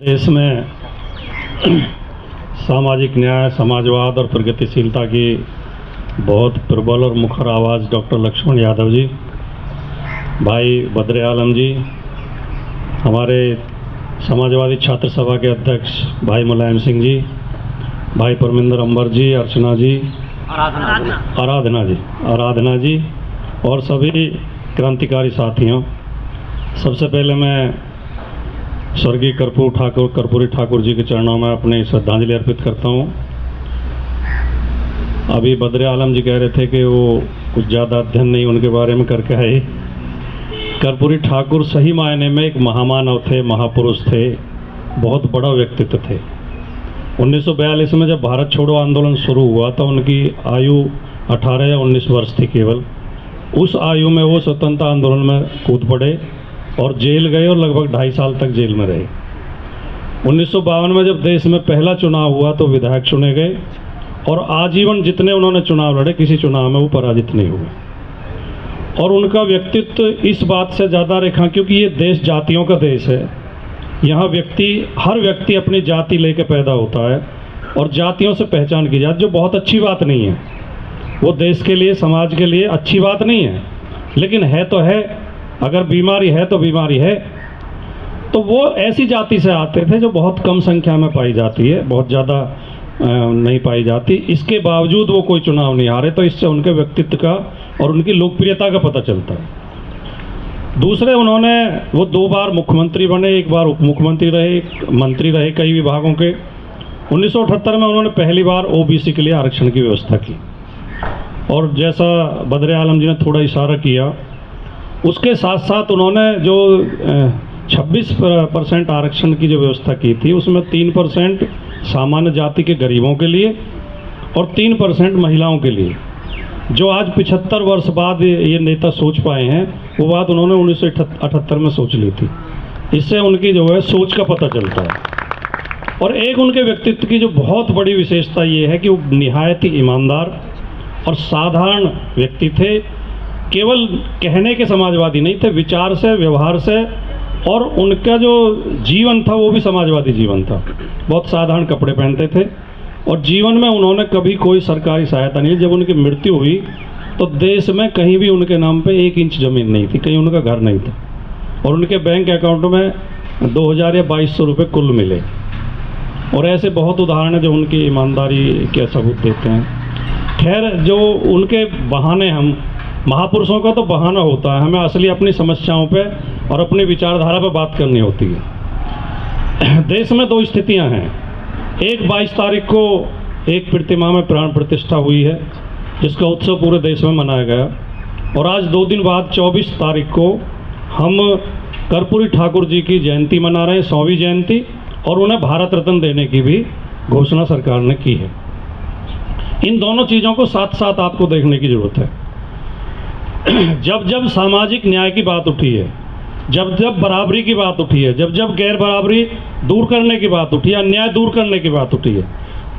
देश में सामाजिक न्याय, समाजवाद और प्रगतिशीलता की बहुत प्रबल और मुखर आवाज़ डॉक्टर लक्ष्मण यादव जी, भाई बद्रे आलम जी, हमारे समाजवादी छात्र सभा के अध्यक्ष भाई मुलायम सिंह जी, भाई परमिंदर अंबर जी, अर्चना जी, आराधना जी और सभी क्रांतिकारी साथियों, सबसे पहले मैं स्वर्गीय कर्पूरी ठाकुर जी के चरणों में अपनी श्रद्धांजलि अर्पित करता हूँ। अभी बद्रे आलम जी कह रहे थे कि वो कुछ ज़्यादा अध्ययन नहीं उनके बारे में करके आए। कर्पूरी ठाकुर सही मायने में एक महामानव थे, महापुरुष थे, बहुत बड़ा व्यक्तित्व थे। 1942 में जब भारत छोड़ो आंदोलन शुरू हुआ तो उनकी आयु 18 या 19 वर्ष थी केवल। उस आयु में वो स्वतंत्रता आंदोलन में कूद पड़े और जेल गए और लगभग 2.5 साल तक जेल में रहे। 1952 में जब देश में पहला चुनाव हुआ तो विधायक चुने गए और आजीवन जितने उन्होंने चुनाव लड़े किसी चुनाव में वो पराजित नहीं हुए। और उनका व्यक्तित्व इस बात से ज़्यादा रेखा, क्योंकि ये देश जातियों का देश है। यहाँ हर व्यक्ति अपनी जाति लेके पैदा होता है और जातियों से पहचान की जाती, जो बहुत अच्छी बात नहीं है। वो देश के लिए, समाज के लिए अच्छी बात नहीं है, लेकिन है तो है। अगर बीमारी है तो बीमारी है। तो वो ऐसी जाति से आते थे जो बहुत कम संख्या में पाई जाती है, बहुत ज़्यादा नहीं पाई जाती। इसके बावजूद वो कोई चुनाव नहीं हारे, तो इससे उनके व्यक्तित्व का और उनकी लोकप्रियता का पता चलता है। दूसरे, वो 2 बार मुख्यमंत्री बने, 1 बार उप मुख्यमंत्री रहे, मंत्री रहे कई विभागों के। 1978 में उन्होंने पहली बार ओबीसी के लिए आरक्षण की व्यवस्था की। और जैसा बद्रे आलम जी ने थोड़ा इशारा किया, उसके साथ साथ उन्होंने जो 26% आरक्षण की जो व्यवस्था की थी, उसमें 3% सामान्य जाति के गरीबों के लिए और 3% महिलाओं के लिए। जो आज 75 वर्ष बाद ये नेता सोच पाए हैं, वो बात उन्होंने 1978 में सोच ली थी। इससे उनकी जो है सोच का पता चलता है। और एक उनके व्यक्तित्व की जो बहुत बड़ी विशेषता ये है कि वो निहायत ही ईमानदार और साधारण व्यक्ति थे। केवल कहने के समाजवादी नहीं थे, विचार से, व्यवहार से, और उनका जो जीवन था वो भी समाजवादी जीवन था। बहुत साधारण कपड़े पहनते थे और जीवन में उन्होंने कभी कोई सरकारी सहायता नहीं। जब उनकी मृत्यु हुई तो देश में कहीं भी उनके नाम पे 1 इंच ज़मीन नहीं थी, कहीं उनका घर नहीं था, और उनके बैंक अकाउंट में 2000 या 2200 रुपये कुल मिले। और ऐसे बहुत उदाहरण हैं जो उनकी ईमानदारी के सबूत देते हैं। खैर, जो उनके बहाने, हम महापुरुषों का तो बहाना होता है, हमें असली अपनी समस्याओं पे और अपनी विचारधारा पे बात करनी होती है। देश में 2 स्थितियां हैं। एक 22 तारीख को एक प्रतिमा में प्राण प्रतिष्ठा हुई है, जिसका उत्सव पूरे देश में मनाया गया। और आज 2 दिन बाद 24 तारीख को हम कर्पूरी ठाकुर जी की जयंती मना रहे हैं, 100वीं जयंती, और उन्हें भारत रत्न देने की भी घोषणा सरकार ने की है। इन दोनों चीज़ों को साथ साथ आपको देखने की जरूरत है। जब जब सामाजिक न्याय की बात उठी है, जब जब बराबरी की बात उठी है, जब जब गैर बराबरी दूर करने की बात उठी है, अन्याय दूर करने की बात उठी है,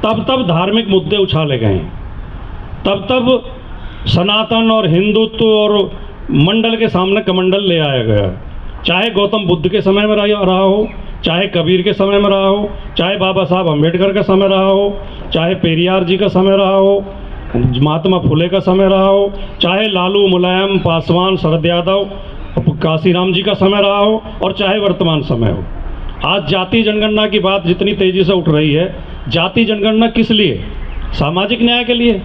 तब तब धार्मिक मुद्दे उछाले गए हैं। तब तब सनातन और हिंदुत्व और मंडल के सामने कमंडल ले आया गया। चाहे गौतम बुद्ध के समय में रहा हो, चाहे कबीर के समय में रहा हो, चाहे बाबा साहब अम्बेडकर का समय रहा हो, चाहे पेरियार जी का समय रहा हो, महात्मा फुले का समय रहा हो, चाहे लालू, मुलायम, पासवान, शरद यादव, काशीराम जी का समय रहा हो, और चाहे वर्तमान समय हो। आज जाति जनगणना की बात जितनी तेजी से उठ रही है, जाति जनगणना किस लिए? सामाजिक न्याय के लिए।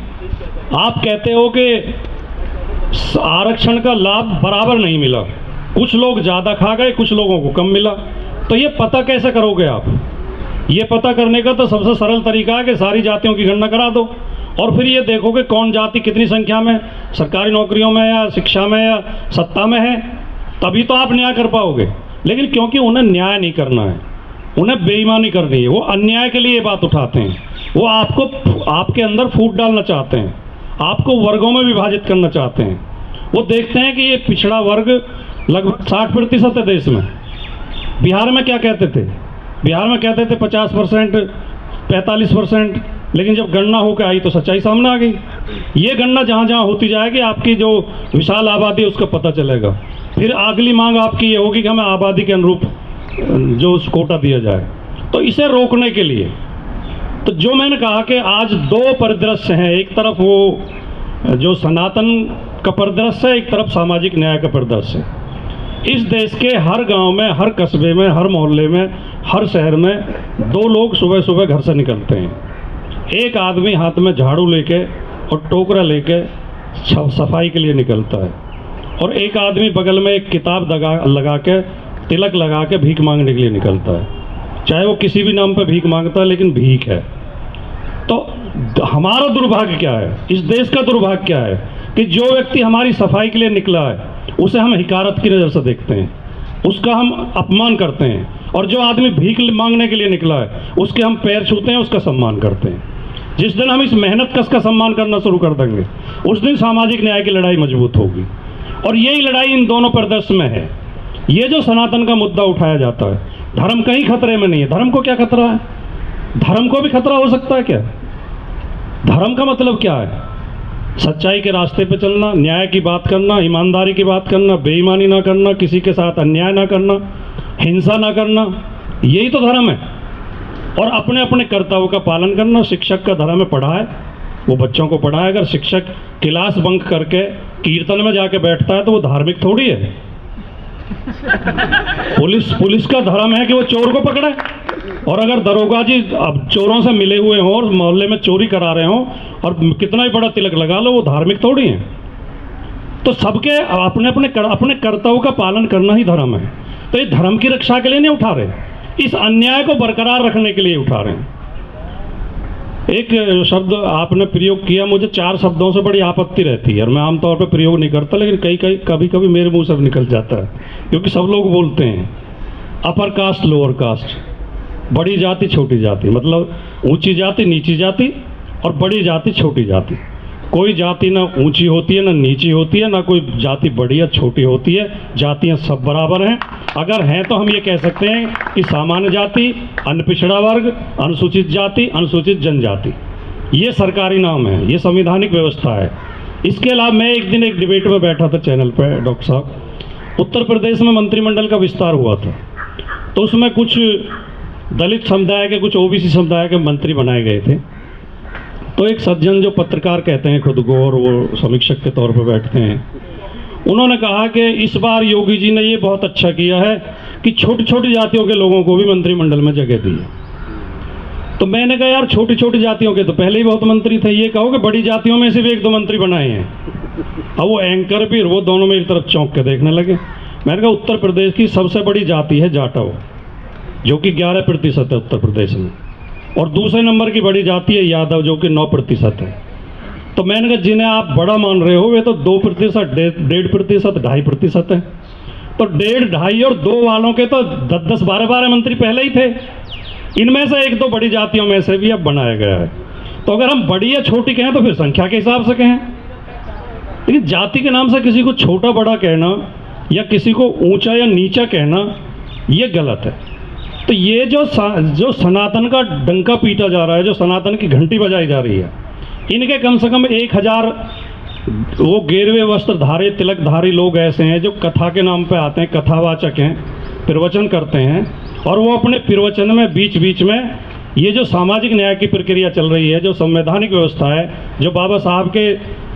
आप कहते हो कि आरक्षण का लाभ बराबर नहीं मिला, कुछ लोग ज़्यादा खा गए, कुछ लोगों को कम मिला, तो ये पता कैसे करोगे आप? ये पता करने का तो सबसे सरल तरीका है कि सारी जातियों की गणना करा दो और फिर ये देखो कि कौन जाति कितनी संख्या में सरकारी नौकरियों में या शिक्षा में या सत्ता में है, तभी तो आप न्याय कर पाओगे। लेकिन क्योंकि उन्हें न्याय नहीं करना है, उन्हें बेईमानी करनी है, वो अन्याय के लिए ये बात उठाते हैं। वो आपके अंदर फूट डालना चाहते हैं, आपको वर्गों में विभाजित करना चाहते हैं। वो देखते हैं कि ये पिछड़ा वर्ग लगभग 60% है देश में। बिहार में क्या कहते थे? बिहार में कहते थे 50%, 45%, लेकिन जब गणना होकर आई तो सच्चाई सामने आ गई। ये गणना जहाँ जहाँ होती जाएगी, आपकी जो विशाल आबादी है उसका पता चलेगा। फिर अगली मांग आपकी ये होगी कि हमें आबादी के अनुरूप जो कोटा दिया जाए। तो इसे रोकने के लिए तो जो मैंने कहा कि आज दो परिदृश्य हैं, एक तरफ वो जो सनातन का परिदृश्य है, एक तरफ सामाजिक न्याय का परिदृश्य है। इस देश के हर गांव में, हर कस्बे में, हर मोहल्ले में, हर शहर में दो लोग सुबह सुबह घर से निकलते हैं। एक आदमी हाथ में झाड़ू लेके और टोकरा लेके सफाई के लिए निकलता है, और एक आदमी बगल में एक किताब लगा के, तिलक लगा के भीख मांगने के लिए निकलता है। चाहे वो किसी भी नाम पर भीख मांगता है, लेकिन भीख है। तो हमारा दुर्भाग्य क्या है, इस देश का दुर्भाग्य क्या है कि जो व्यक्ति हमारी सफाई के लिए निकला है उसे हम हिकारत की नज़र से देखते हैं, उसका हम अपमान करते हैं, और जो आदमी भीख मांगने के लिए निकला है उसके हम पैर छूते हैं, उसका सम्मान करते हैं। जिस दिन हम इस मेहनत कश का सम्मान करना शुरू कर देंगे, उस दिन सामाजिक न्याय की लड़ाई मजबूत होगी। और यही लड़ाई इन दोनों परिदृश्य में है। ये जो सनातन का मुद्दा उठाया जाता है, धर्म कहीं खतरे में नहीं है। धर्म को क्या खतरा है? धर्म को भी खतरा हो सकता है क्या? धर्म का मतलब क्या है? सच्चाई के रास्ते पे चलना, न्याय की बात करना, ईमानदारी की बात करना, बेईमानी ना करना, किसी के साथ अन्याय ना करना, हिंसा ना करना, यही तो धर्म है। और अपने अपने कर्तव्य का पालन करना। शिक्षक का धर्म है पढ़ाए, वो बच्चों को पढ़ाए। अगर शिक्षक क्लास बंक करके कीर्तन में जाके बैठता है तो वो धार्मिक थोड़ी है। पुलिस का धर्म है कि वो चोर को पकड़े, और अगर दरोगा जी अब चोरों से मिले हुए हों और मोहल्ले में चोरी करा रहे हों और कितना ही बड़ा तिलक लगा लो, वो धार्मिक थोड़ी है। तो सबके अपने कर्तव्य का पालन करना ही धर्म है। तो ये धर्म की रक्षा के लिए नहीं उठा रहे, इस अन्याय को बरकरार रखने के लिए उठा रहे हैं। एक शब्द आपने प्रयोग किया, मुझे 4 शब्दों से बड़ी आपत्ति रहती है, और मैं आमतौर पर प्रयोग नहीं करता, लेकिन कभी कभी मेरे मुंह से निकल जाता है, क्योंकि सब लोग बोलते हैं अपर कास्ट, लोअर कास्ट, बड़ी जाति, छोटी जाति, मतलब ऊंची जाति, नीची जाति, और बड़ी जाति, छोटी जाति। कोई जाति ना ऊंची होती है ना नीची होती है, ना कोई जाति बड़ी या छोटी होती है। जातियां सब बराबर हैं। अगर हैं तो हम ये कह सकते हैं कि सामान्य जाति, अन्न पिछड़ा वर्ग, अनुसूचित जाति, अनुसूचित जनजाति, ये सरकारी नाम है, ये संवैधानिक व्यवस्था है। इसके अलावा मैं एक दिन एक डिबेट में बैठा था चैनल पर, डॉक्टर साहब, उत्तर प्रदेश में मंत्रिमंडल का विस्तार हुआ था, तो उसमें कुछ दलित समुदाय के, कुछ ओबीसी समुदाय के मंत्री बनाए गए थे। तो एक सज्जन जो पत्रकार कहते हैं खुद को, और वो समीक्षक के तौर पर बैठते हैं, उन्होंने कहा कि इस बार योगी जी ने ये बहुत अच्छा किया है कि छोटी छोटी जातियों के लोगों को भी मंत्रिमंडल में जगह दी है। तो मैंने कहा यार, छोटी छोटी जातियों के तो पहले ही बहुत मंत्री थे, ये कहो कि बड़ी जातियों में से भी 1-2 मंत्री बनाए हैं। अब वो एंकर भी, वो दोनों मेरी तरफ चौंक के देखने लगे। मैंने कहा उत्तर प्रदेश की सबसे बड़ी जाति है जाटव, जो कि 11% है उत्तर प्रदेश में, और दूसरे नंबर की बड़ी जाति है यादव, जो कि 9% है। तो मैंने कहा जिन्हें आप बड़ा मान रहे हो वे तो 2%, 1.5%, 2.5% है। तो 1.5, 2.5 और 2 वालों के तो 10-10, 12-12 मंत्री पहले ही थे। इनमें से 1-2 बड़ी जातियों में से भी अब बनाया गया है। तो अगर हम बड़ी या छोटी कहें तो फिर संख्या के हिसाब से कहें, लेकिन जाति के नाम से किसी को छोटा बड़ा कहना या किसी को ऊंचा या नीचा कहना, ये गलत है। तो ये जो सनातन का डंका पीटा जा रहा है, जो सनातन की घंटी बजाई जा रही है, इनके कम से कम 1000 वो गेरवे वस्त्रधारी, तिलकधारी लोग ऐसे हैं जो कथा के नाम पे आते हैं, कथावाचक हैं, प्रवचन करते हैं, और वो अपने प्रवचन में बीच बीच में ये जो सामाजिक न्याय की प्रक्रिया चल रही है, जो संवैधानिक व्यवस्था है, जो बाबा साहब के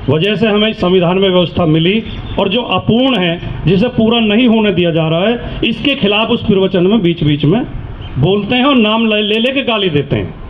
वजह से हमें संविधान में व्यवस्था मिली और जो अपूर्ण है, जिसे पूरा नहीं होने दिया जा रहा है, इसके खिलाफ उस प्रवचन में बीच बीच में बोलते हैं और नाम ले लेके गाली देते हैं।